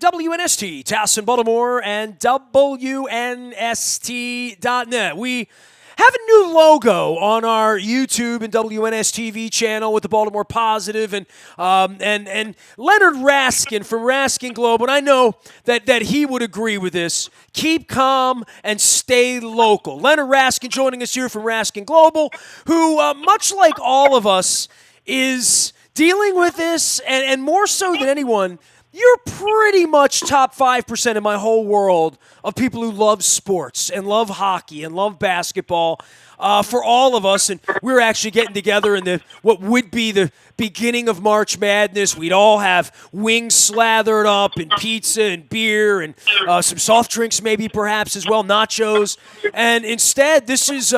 WNST, Towson, Baltimore, and WNST.net. We have a new logo on our YouTube and WNSTV channel with the Baltimore Positive and Leonard Raskin from Raskin Global. And I know that he would agree with this. Keep calm and stay local. Leonard Raskin joining us here from Raskin Global, who, much like all of us, is dealing with this, and more so than anyone, you're pretty much top 5% in my whole world of people who love sports and love hockey and love basketball. For all of us, and we're actually getting together in what would be the beginning of March Madness. We'd all have wings slathered up and pizza and beer and some soft drinks maybe perhaps as well, nachos. And instead, this is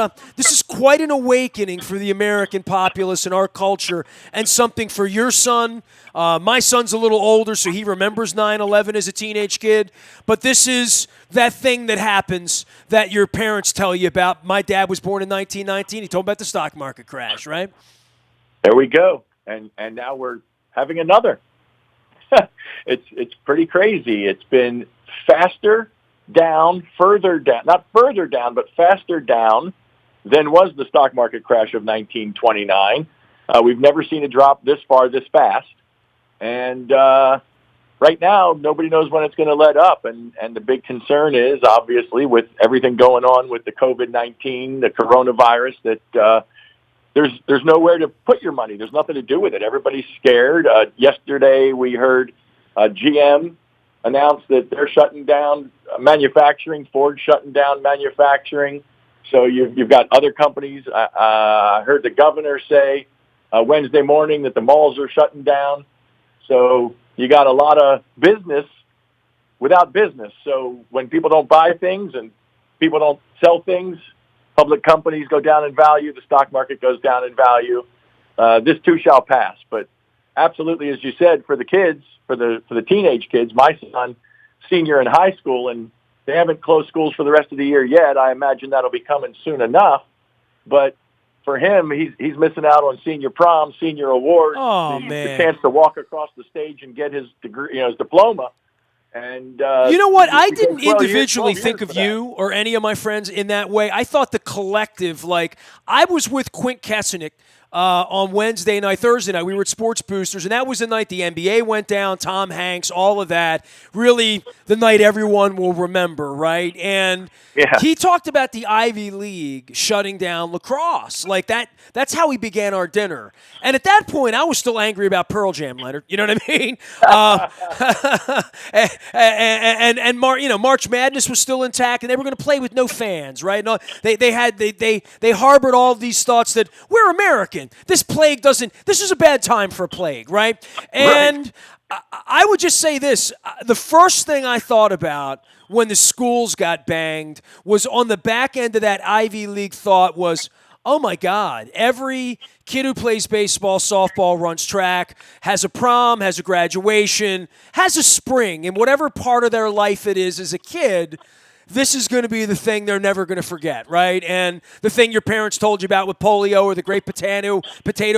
quite an awakening for the American populace and our culture, and something for your son. My son's a little older, so he remembers 9/11 as a teenage kid. But this is that thing that happens that your parents tell you about. My dad was born in 1919. He told me about the stock market crash, right? There we go. And now we're having another. It's pretty crazy. It's been faster down, further down, not further down, but faster down than was the stock market crash of 1929. We've never seen a drop this far, this fast. And right now, nobody knows when it's going to let up. And the big concern is, obviously, with everything going on with the COVID-19, the coronavirus, that there's nowhere to put your money. There's nothing to do with it. Everybody's scared. Yesterday, we heard GM announce that they're shutting down manufacturing, Ford shutting down manufacturing. So you've got other companies. I heard the governor say Wednesday morning that the malls are shutting down. So you got a lot of business without business. So when people don't buy things and people don't sell things, public companies go down in value, the stock market goes down in value. This too shall pass. But absolutely, as you said, for the kids, for the teenage kids, my son, senior in high school, and they haven't closed schools for the rest of the year yet. I imagine that'll be coming soon enough. But for him, he's missing out on senior prom, senior awards, the chance to walk across the stage and get his degree, his diploma. And you know what? I didn't individually think of you or any of my friends in that way. I thought the collective, like I was with Quint Kesenick on Wednesday night, Thursday night. We were at Sports Boosters, and that was the night the NBA went down, Tom Hanks, all of that. Really the night everyone will remember, right? And he talked about the Ivy League shutting down lacrosse. Like that's how we began our dinner. And at that point, I was still angry about Pearl Jam, Leonard. You know what I mean? And March Madness was still intact, and they were going to play with no fans, right? No, they harbored all these thoughts that we're American. This is a bad time for a plague, right? And I would just say this. The first thing I thought about when the schools got banged was on the back end of that Ivy League thought was, oh my God, every kid who plays baseball, softball, runs track, has a prom, has a graduation, has a spring, in whatever part of their life it is as a kid, this is going to be the thing they're never going to forget, right? And the thing your parents told you about with polio or the Great Potato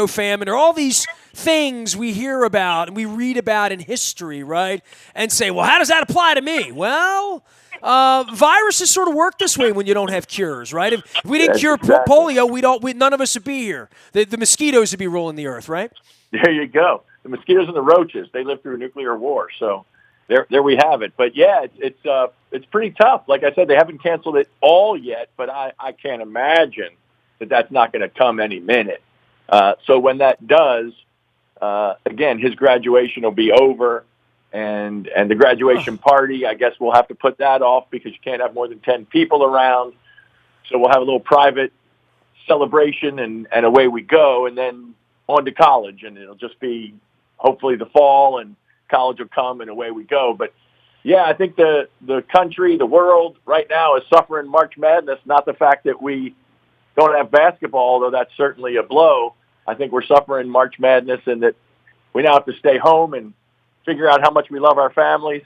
Famine or all these things we hear about and we read about in history, right? And say, well, how does that apply to me? Well, viruses sort of work this way when you don't have cures, right? If we didn't cure polio, none of us would be here. The mosquitoes would be ruling the earth, right? There you go. The mosquitoes and the roaches, they lived through a nuclear war, so there we have it. But yeah, it's pretty tough. Like I said, they haven't canceled it all yet, but I can't imagine that that's not going to come any minute. So when that does, again, his graduation will be over, and the graduation party, I guess we'll have to put that off because you can't have more than 10 people around. So we'll have a little private celebration, and away we go, and then on to college, and it'll just be hopefully the fall, and college will come, and away we go. But yeah, I think the country, the world right now is suffering March Madness, not the fact that we don't have basketball, although that's certainly a blow. I think we're suffering March Madness, and that we now have to stay home and figure out how much we love our families,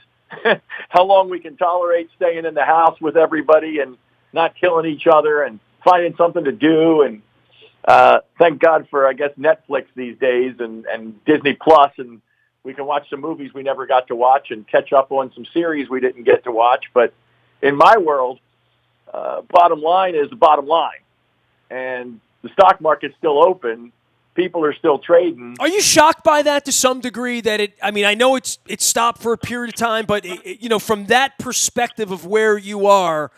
how long we can tolerate staying in the house with everybody and not killing each other and finding something to do. And thank God for, I guess, Netflix these days and Disney Plus and We can watch some movies we never got to watch and catch up on some series we didn't get to watch. But in my world, bottom line is the bottom line. And the stock market's still open. People are still trading. Are you shocked by that to some degree? That I know it's stopped for a period of time, but from that perspective of where you are,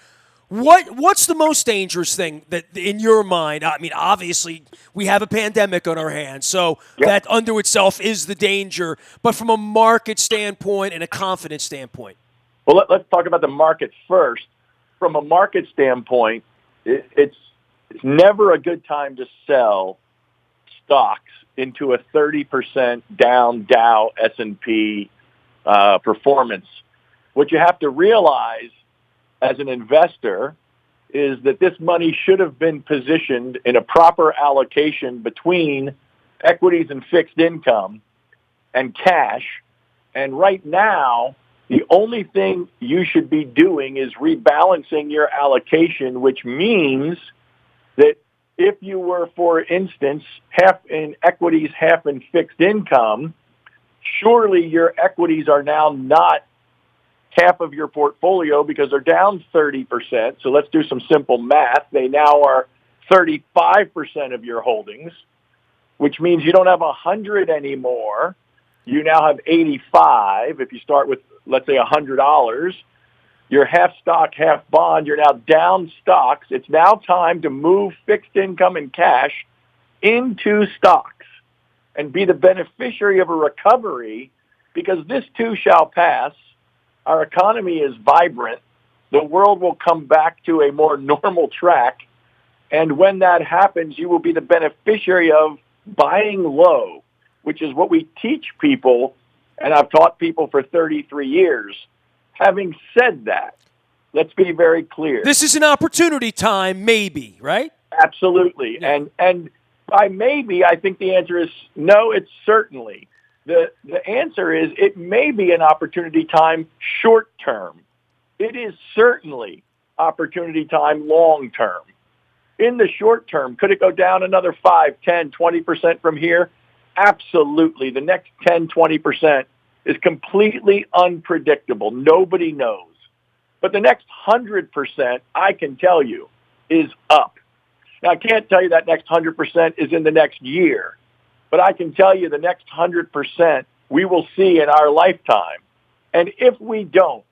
what's the most dangerous thing that in your mind? I mean, obviously we have a pandemic on our hands, so that unto itself is the danger. But from a market standpoint and a confidence standpoint, well, let's talk about the market first. From a market standpoint, it's never a good time to sell stocks into a 30% down Dow S&P performance. What you have to realize as an investor is that this money should have been positioned in a proper allocation between equities and fixed income and cash. And right now, the only thing you should be doing is rebalancing your allocation, which means that if you were, for instance, half in equities, half in fixed income, surely your equities are now not half of your portfolio because they're down 30%. So let's do some simple math. They now are 35% of your holdings, which means you don't have 100 anymore. You now have 85. If you start with, let's say, $100, you're half stock, half bond. You're now down stocks. It's now time to move fixed income and cash into stocks and be the beneficiary of a recovery, because this too shall pass. Our economy is vibrant. The world will come back to a more normal track. And when that happens, you will be the beneficiary of buying low, which is what we teach people, and I've taught people for 33 years. Having said that, let's be very clear. This is an opportunity time, maybe, right? Absolutely. Yeah. And by maybe, I think the answer is no, it's certainly. The answer is it may be an opportunity time short term. It is certainly opportunity time long term. In the short term, could it go down another 5, 10, 20% from here? Absolutely. The next 10, 20% is completely unpredictable. Nobody knows. But the next 100%, I can tell you, is up. Now, I can't tell you that next 100% is in the next year, but I can tell you the next 100% we will see in our lifetime. And if we don't,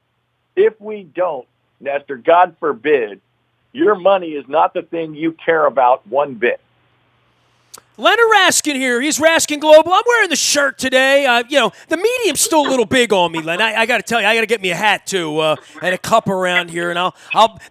Nestor, God forbid, your money is not the thing you care about one bit. Leonard Raskin here. He's Raskin Global. I'm wearing the shirt today. The medium's still a little big on me, Len. I got to tell you, I got to get me a hat too and a cup around here. And I'll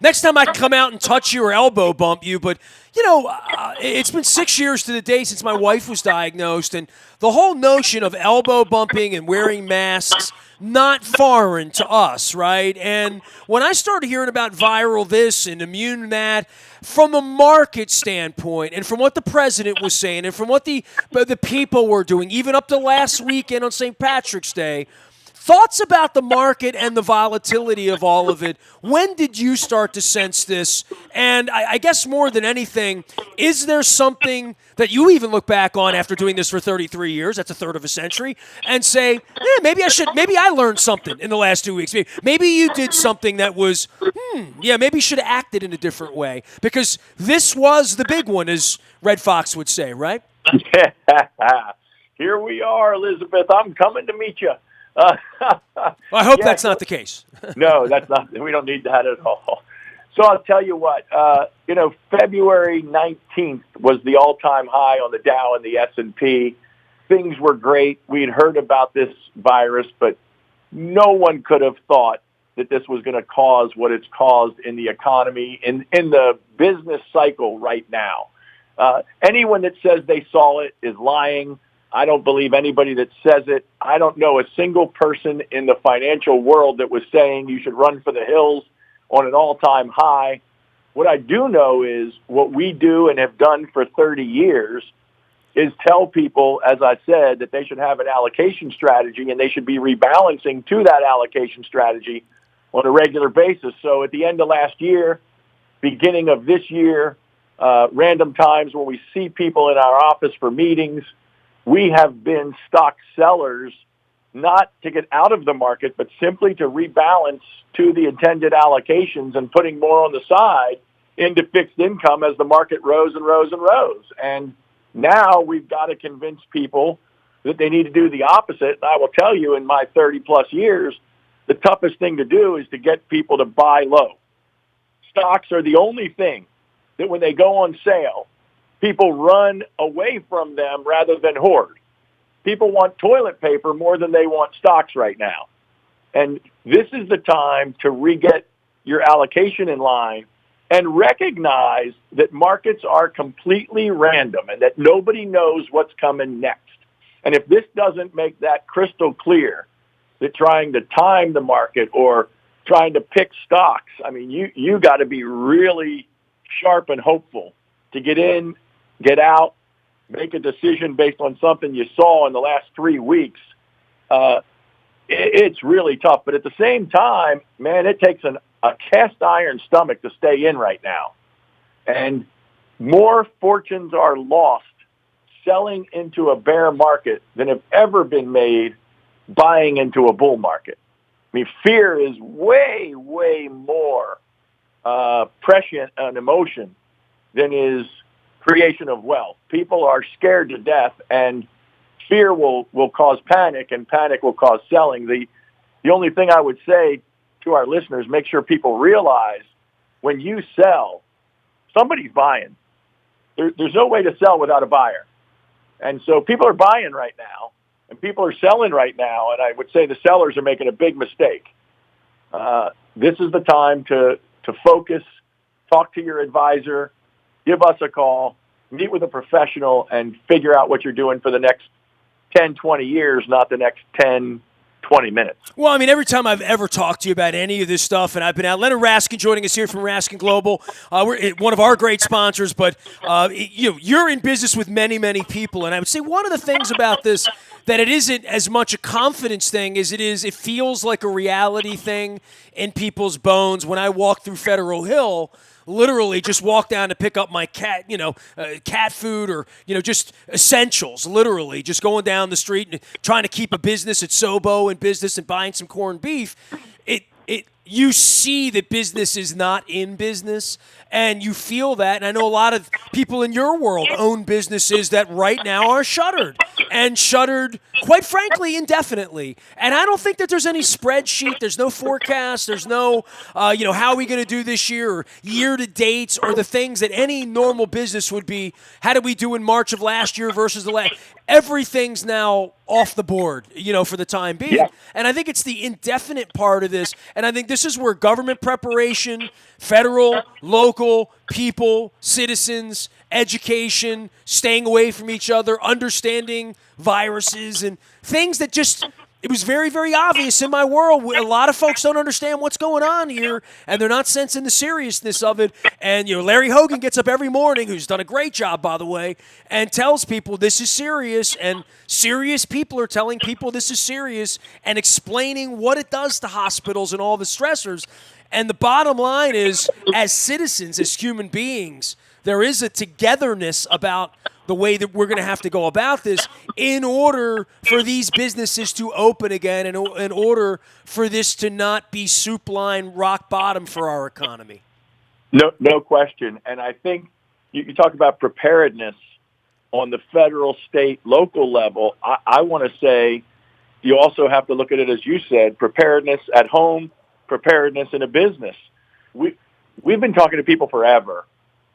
next time I come out and touch you or elbow bump you. But it's been 6 years to the day since my wife was diagnosed, and the whole notion of elbow bumping and wearing masks, not foreign to us, right? And when I started hearing about viral this and immune that, from a market standpoint and from what the president was saying and from what the people were doing, even up to last weekend on St. Patrick's Day, thoughts about the market and the volatility of all of it. When did you start to sense this? And I guess more than anything, is there something that you even look back on after doing this for 33 years, that's a third of a century, and say, maybe I learned something in the last 2 weeks. Maybe you did something that was, maybe you should have acted in a different way. Because this was the big one, as Red Fox would say, right? Here we are, Elizabeth. I'm coming to meet you. Well, I hope that's not the case. No, that's not. We don't need that at all. So I'll tell you what. February 19th was the all-time high on the Dow and the S&P. Things were great. We'd heard about this virus, but no one could have thought that this was going to cause what it's caused in the economy, in the business cycle right now. Anyone that says they saw it is lying. I don't believe anybody that says it. I don't know a single person in the financial world that was saying you should run for the hills on an all-time high. What I do know is what we do and have done for 30 years is tell people, as I said, that they should have an allocation strategy and they should be rebalancing to that allocation strategy on a regular basis. So at the end of last year, beginning of this year, random times when we see people in our office for meetings, we have been stock sellers not to get out of the market, but simply to rebalance to the intended allocations and putting more on the side into fixed income as the market rose and rose and rose. And now we've got to convince people that they need to do the opposite. And I will tell you, in my 30-plus years, the toughest thing to do is to get people to buy low. Stocks are the only thing that when they go on sale, people run away from them rather than hoard. People want toilet paper more than they want stocks right now. And this is the time to re-get your allocation in line and recognize that markets are completely random and that nobody knows what's coming next. And if this doesn't make that crystal clear, that trying to time the market or trying to pick stocks, I mean, you got to be really sharp and hopeful to get in, get out, make a decision based on something you saw in the last 3 weeks. It's really tough. But at the same time, man, it takes a cast iron stomach to stay in right now. And more fortunes are lost selling into a bear market than have ever been made buying into a bull market. I mean, fear is way, way more prescient an emotion than is creation of wealth. People are scared to death, and fear will cause panic, and panic will cause selling. The only thing I would say to our listeners, make sure people realize when you sell, somebody's buying. There's no way to sell without a buyer. And so people are buying right now, and people are selling right now, and I would say the sellers are making a big mistake. This is the time to focus, talk to your advisor, give us a call, meet with a professional, and figure out what you're doing for the next 10, 20 years, not the next 10, 20 minutes. Well, I mean, every time I've ever talked to you about any of this stuff, and I've been out, Leonard Raskin joining us here from Raskin Global. We're one of our great sponsors, but you're in business with many, many people, and I would say one of the things about this that it isn't as much a confidence thing as it feels like a reality thing in people's bones. When I walk through Federal Hill, literally just walk down to pick up my cat, cat food or, just essentials, literally just going down the street and trying to keep a business at Sobo in business and buying some corned beef. You see that business is not in business, and you feel that. And I know a lot of people in your world own businesses that right now are shuttered, and shuttered, quite frankly, indefinitely. And I don't think that there's any spreadsheet, there's no forecast, there's no, how are we going to do this year, or year-to-dates, or the things that any normal business would be. How did we do in March of last year versus the last? Everything's now off the board, for the time being. Yeah. And I think it's the indefinite part of this. And I think this is where government preparation, federal, local, people, citizens, education, staying away from each other, understanding viruses and things that just... It was very, very obvious in my world. A lot of folks don't understand what's going on here, and they're not sensing the seriousness of it. And, Larry Hogan gets up every morning, who's done a great job, by the way, and tells people this is serious, and serious people are telling people this is serious and explaining what it does to hospitals and all the stressors. And the bottom line is, as citizens, as human beings, there is a togetherness about the way that we're going to have to go about this in order for these businesses to open again, and in order for this to not be soup line rock bottom for our economy. No question. And I think you talk about preparedness on the federal, state, local level. I want to say you also have to look at it, as you said, preparedness at home, preparedness in a business. We've been talking to people forever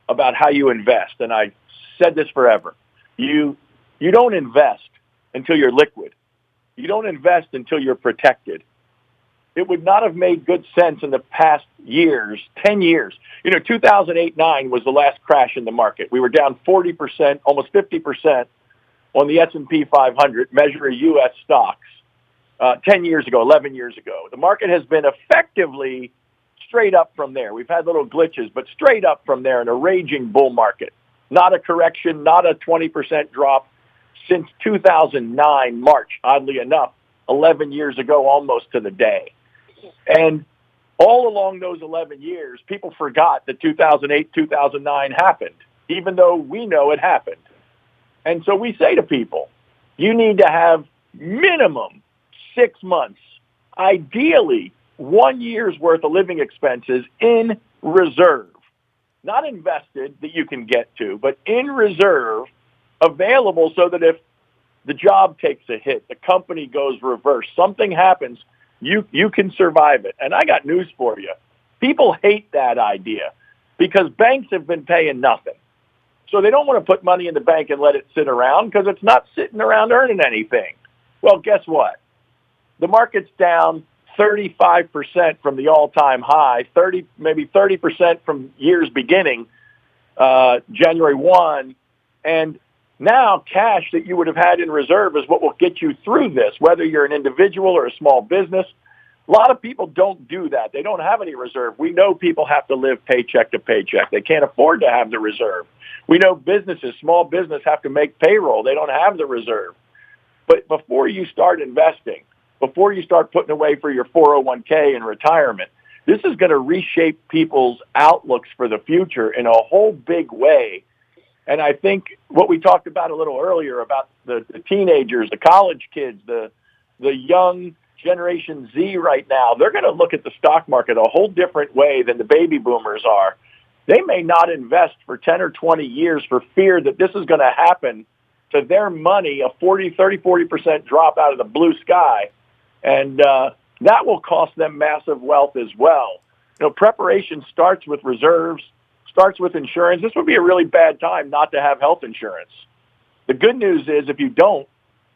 about how you invest, and I said this forever. You don't invest until you're liquid. You don't invest until you're protected. It would not have made good sense in the past years, 10 years. 2008-9 was the last crash in the market. We were down 40%, almost 50% on the S&P 500, measure of U.S. stocks, 10 years ago, 11 years ago. The market has been effectively straight up from there. We've had little glitches, but straight up from there in a raging bull market. Not a correction, not a 20% drop since 2009, March, oddly enough, 11 years ago, almost to the day. And all along those 11 years, people forgot that 2008, 2009 happened, even though we know it happened. And so we say to people, you need to have minimum 6 months, ideally 1 year's worth of living expenses in reserve, not invested that you can get to, but in reserve, available so that if the job takes a hit, the company goes reverse, something happens, you can survive it. And I got news for you. People hate that idea because banks have been paying nothing. So they don't want to put money in the bank and let it sit around because it's not sitting around earning anything. Well, guess what? The market's down 35% from the all-time high, maybe 30% from years beginning, January 1. And now cash that you would have had in reserve is what will get you through this, whether you're an individual or a small business. A lot of people don't do that. They don't have any reserve. We know people have to live paycheck to paycheck. They can't afford to have the reserve. We know businesses, small business, have to make payroll. They don't have the reserve. But before you start investing, before you start putting away for your 401k and retirement, this is going to reshape people's outlooks for the future in a whole big way. And I think what we talked about a little earlier about the teenagers, the college kids, the young Generation Z right now, they're going to look at the stock market a whole different way than the baby boomers are. They may not invest for 10 or 20 years for fear that this is going to happen to their money, a 40% drop out of the blue sky. And that will cost them massive wealth as well. You know, preparation starts with reserves, starts with insurance. This would be a really bad time not to have health insurance. The good news is if you don't,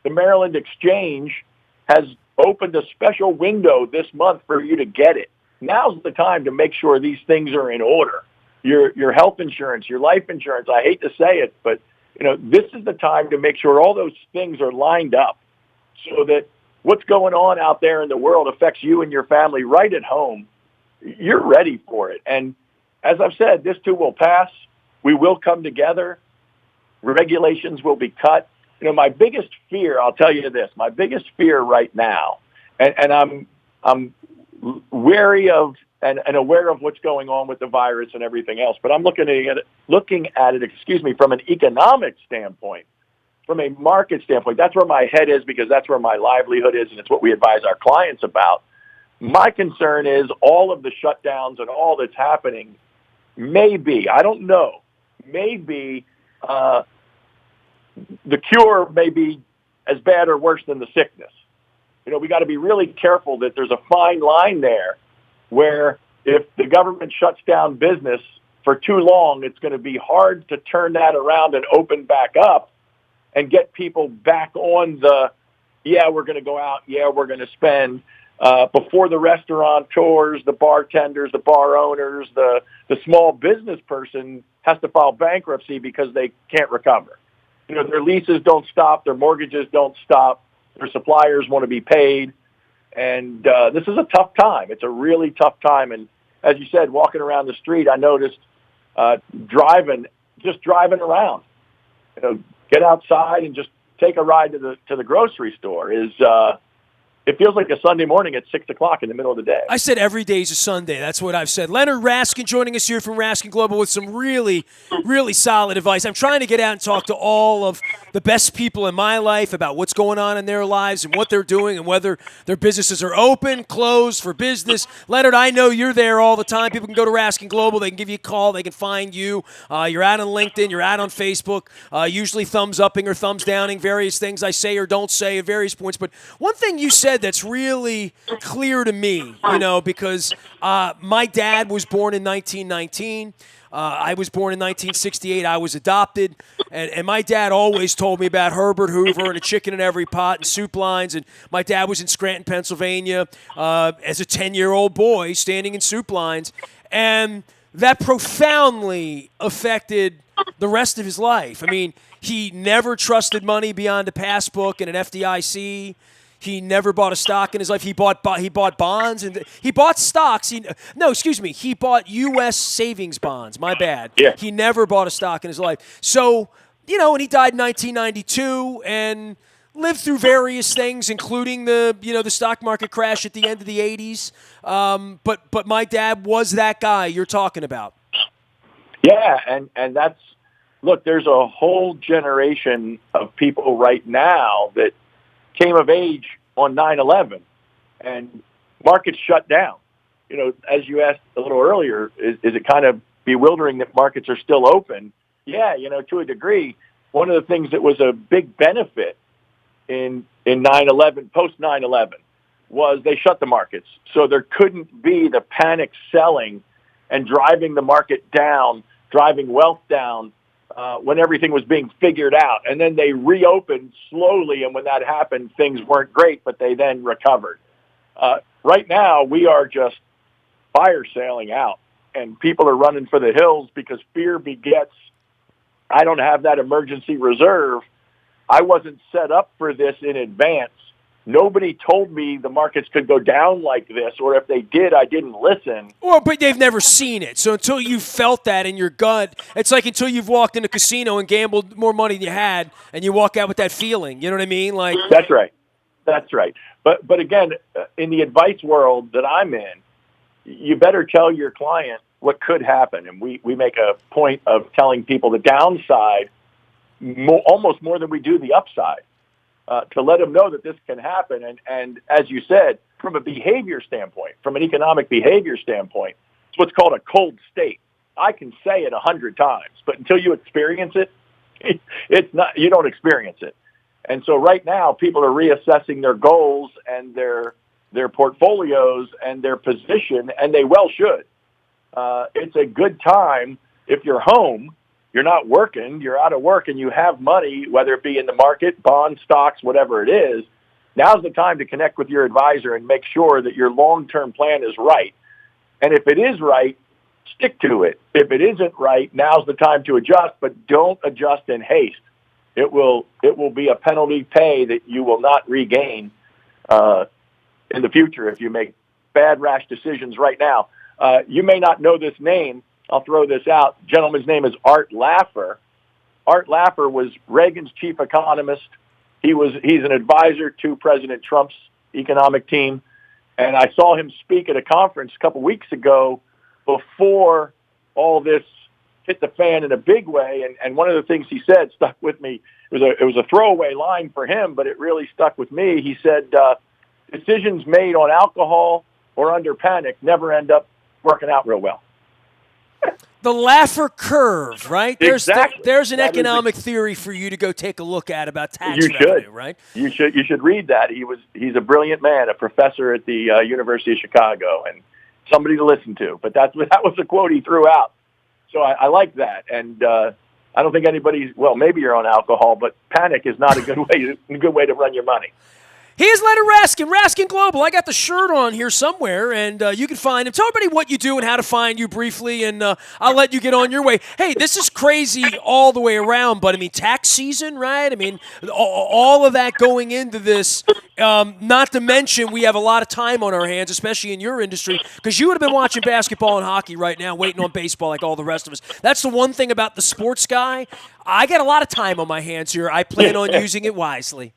the Maryland Exchange has opened a special window this month for you to get it. Now's the time to make sure these things are in order. Your health insurance, your life insurance, I hate to say it, but you know, this is the time to make sure all those things are lined up so that what's going on out there in the world affects you and your family right at home. You're ready for it. And as I've said, this too will pass. We will come together. Regulations will be cut. You know, my biggest fear, I'll tell you this, my biggest fear right now, and I'm wary of and aware of what's going on with the virus and everything else, but I'm looking at it, from an economic standpoint, from a market standpoint. That's where my head is because that's where my livelihood is, and it's what we advise our clients about. My concern is all of the shutdowns and all that's happening maybe, I don't know, maybe the cure may be as bad or worse than the sickness. You know, we got to be really careful that there's a fine line there where if the government shuts down business for too long, it's going to be hard to turn that around and open back up and get people back on we're going to go out, we're going to spend. Before the restaurateurs, the bartenders, the bar owners, the small business person has to file bankruptcy because they can't recover. You know, their leases don't stop, their mortgages don't stop, their suppliers want to be paid, and this is a tough time. It's a really tough time, and as you said, walking around the street, I noticed driving around. You know, get outside and just take a ride to the grocery store is. It feels like a Sunday morning at 6 o'clock in the middle of the day. I said every day is a Sunday. That's what I've said. Leonard Raskin joining us here from Raskin Global with some really, really solid advice. I'm trying to get out and talk to all of the best people in my life about what's going on in their lives and what they're doing and whether their businesses are open, closed for business. Leonard, I know you're there all the time. People can go to Raskin Global. They can give you a call. They can find you. You're out on LinkedIn. You're out on Facebook. Usually thumbs upping or thumbs downing various things I say or don't say at various points. But one thing you said that's really clear to me, you know, because my dad was born in 1919. I was born in 1968. I was adopted, and my dad always told me about Herbert Hoover and a chicken in every pot and soup lines. And my dad was in Scranton, Pennsylvania, as a 10-year-old boy standing in soup lines, and that profoundly affected the rest of his life. I mean, he never trusted money beyond a passbook and an FDIC. He never bought a stock in his life. He bought bonds and he bought stocks. He bought U.S. savings bonds. My bad. Yeah. He never bought a stock in his life. So, you know, and he died in 1992 and lived through various things, including the stock market crash at the end of the 80s. But my dad was that guy you're talking about. Yeah, and that's, look, there's a whole generation of people right now that came of age on 9/11, and markets shut down. As you asked a little earlier, is it kind of bewildering that markets are still open? Yeah, to a degree. One of the things that was a big benefit in 9/11, post 9/11, was they shut the markets. So there couldn't be the panic selling and driving the market down, driving wealth down when everything was being figured out. And then they reopened slowly, and when that happened, things weren't great, but they then recovered. Right now, we are just fire sailing out, and people are running for the hills because fear begets, I don't have that emergency reserve. I wasn't set up for this in advance. Nobody told me the markets could go down like this, or if they did, I didn't listen. Well, but they've never seen it. So until you felt that in your gut, it's like until you've walked in a casino and gambled more money than you had, and you walk out with that feeling. You know what I mean? Like That's right. That's right. But again, in the advice world that I'm in, you better tell your client what could happen. And we make a point of telling people the downside almost more than we do the upside. To let them know that this can happen. And as you said, from a behavior standpoint, from an economic behavior standpoint, it's what's called a cold state. I can say it 100 times, but until you experience it, it's not, you don't experience it. And so right now, people are reassessing their goals and their portfolios and their position, and they well should. It's a good time if you're home, you're not working, you're out of work, and you have money, whether it be in the market, bonds, stocks, whatever it is. Now's the time to connect with your advisor and make sure that your long-term plan is right. And if it is right, stick to it. If it isn't right, now's the time to adjust, but don't adjust in haste. It will be a penalty pay that you will not regain in the future if you make bad, rash decisions right now. You may not know this name. I'll throw this out. The gentleman's name is Art Laffer. Art Laffer was Reagan's chief economist. He's an advisor to President Trump's economic team. And I saw him speak at a conference a couple weeks ago before all this hit the fan in a big way. And one of the things he said stuck with me. It was a throwaway line for him, but it really stuck with me. He said, decisions made on alcohol or under panic never end up working out real well. the Laffer curve, right? Exactly. There's an economic theory for you to go take a look at about tax revenue, right? You should read that. He's a brilliant man, a professor at the University of Chicago, and somebody to listen to. But that was the quote he threw out. So I like that, and I don't think anybody's. Well, maybe you're on alcohol, but panic is not a good way to run your money. He is Leonard Raskin, Raskin Global. I got the shirt on here somewhere, and you can find him. Tell everybody what you do and how to find you briefly, and I'll let you get on your way. Hey, this is crazy all the way around, but, I mean, tax season, right? I mean, all of that going into this, not to mention we have a lot of time on our hands, especially in your industry, because you would have been watching basketball and hockey right now, waiting on baseball like all the rest of us. That's the one thing about the sports guy. I got a lot of time on my hands here. I plan on using it wisely.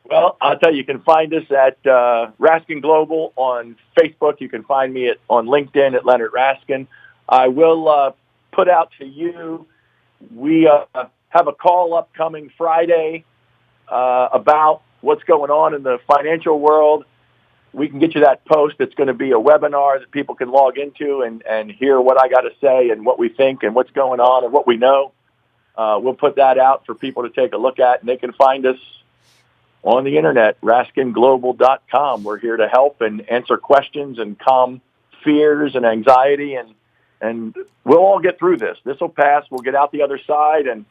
Well, I'll tell you, you can find us at Raskin Global on Facebook. You can find me on LinkedIn at Leonard Raskin. I will put out to you, we have a call upcoming Friday about what's going on in the financial world. We can get you that post. It's going to be a webinar that people can log into and hear what I got to say and what we think and what's going on and what we know. We'll put that out for people to take a look at, and they can find us on the internet, RaskinGlobal.com. We're here to help and answer questions and calm fears and anxiety, and we'll all get through this. This will pass. We'll get out the other side, and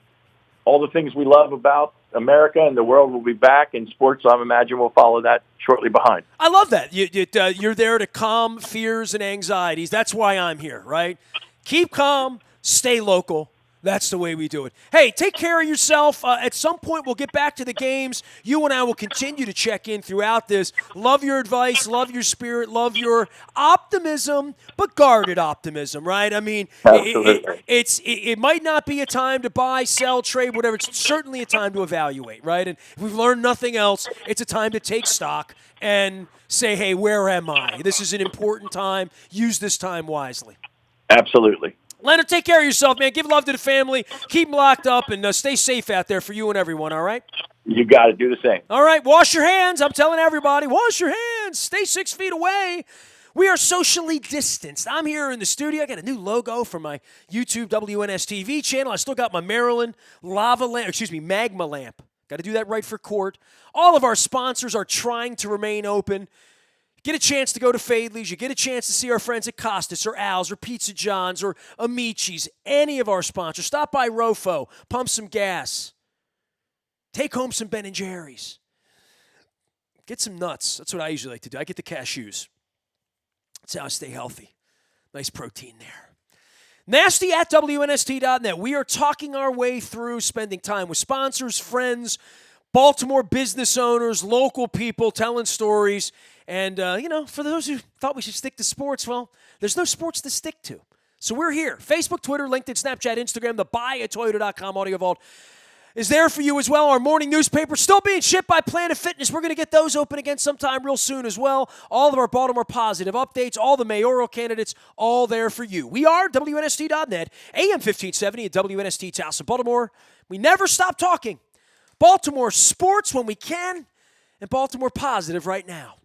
all the things we love about America and the world will be back, and sports, I imagine, will follow that shortly behind. I love that. You're there to calm fears and anxieties. That's why I'm here, right? Keep calm, stay local. That's the way we do it. Hey, take care of yourself. At some point, we'll get back to the games. You and I will continue to check in throughout this. Love your advice, love your spirit, love your optimism, but guarded optimism, right? I mean, it might not be a time to buy, sell, trade, whatever. It's certainly a time to evaluate, right? And if we've learned nothing else, it's a time to take stock and say, hey, where am I? This is an important time. Use this time wisely. Absolutely. Leonard, take care of yourself, man. Give love to the family. Keep them locked up, and stay safe out there for you and everyone, all right? You got to do the same. All right, wash your hands. I'm telling everybody, wash your hands. Stay 6 feet away. We are socially distanced. I'm here in the studio. I got a new logo for my YouTube WNST TV channel. I still got my Maryland magma lamp. Got to do that right for court. All of our sponsors are trying to remain open. Get a chance to go to Fadley's. You get a chance to see our friends at Costas or Al's or Pizza John's or Amici's, any of our sponsors. Stop by Rofo, pump some gas. Take home some Ben & Jerry's. Get some nuts. That's what I usually like to do. I get the cashews. That's how I stay healthy. Nice protein there. Nasty at WNST.net. We are talking our way through spending time with sponsors, friends, Baltimore business owners, local people, telling stories. And, for those who thought we should stick to sports, well, there's no sports to stick to. So we're here. Facebook, Twitter, LinkedIn, Snapchat, Instagram. The buyatoyota.com audio vault is there for you as well. Our morning newspaper still being shipped by Planet Fitness. We're going to get those open again sometime real soon as well. All of our Baltimore positive updates, all the mayoral candidates, all there for you. We are WNST.net, AM 1570 at WNST Towson, Baltimore. We never stop talking Baltimore sports when we can, and Baltimore positive right now.